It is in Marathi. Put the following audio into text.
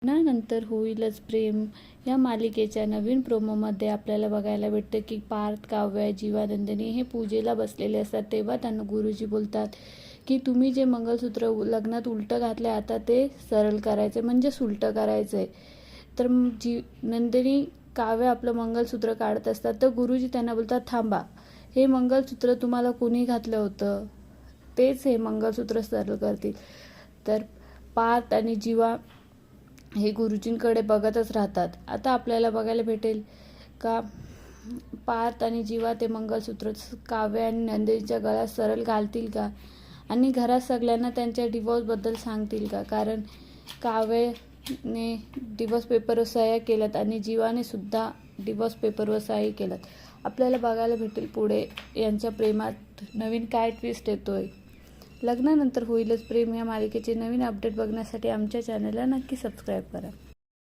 लग्नानंतर होईलच प्रेम या मालिकेच्या नवीन प्रोमोमध्ये आपल्याला बघायला भेटतं की पार्थ, काव्या, जीवा, नंदिनी हे पूजेला बसलेले असतात. तेव्हा त्यांना गुरुजी बोलतात की तुम्ही जे मंगळसूत्र लग्नात उलटं घातलं आता ते सरळ करायचं म्हणजे सुलटं करायचं आहे. तर नंदिनी काव्या आपलं मंगळसूत्र काढत असतात तर गुरुजी त्यांना बोलतात थांबा, हे मंगळसूत्र तुम्हाला कोणी घातलं होतं, तेच हे मंगळसूत्र सरळ करतील. तर पार्थ आणि जीवा हे गुरुजींकडे बघतच राहतात. आता आपल्याला बघायला भेटेल का पार्थ आणि जीवा ते मंगळसूत्र काव्या आणि नंदिनीच्या गळ्यात सरळ घालतील का आणि घरात सगळ्यांना त्यांच्या डिवोर्सबद्दल सांगतील का. कारण काव्याने डिवोर्स पेपरवर सह्या केल्यात आणि जीवाने सुद्धा डिवोर्स पेपरवर सही केल्यात. आपल्याला बघायला भेटेल पुढे यांच्या प्रेमात नवीन काय ट्विस्ट येतोय. लग्नानंतर होईलच प्रेम या मालिकेचे नवीन अपडेट बघण्यासाठी आमच्या चॅनलला नक्की सबस्क्राईब करा.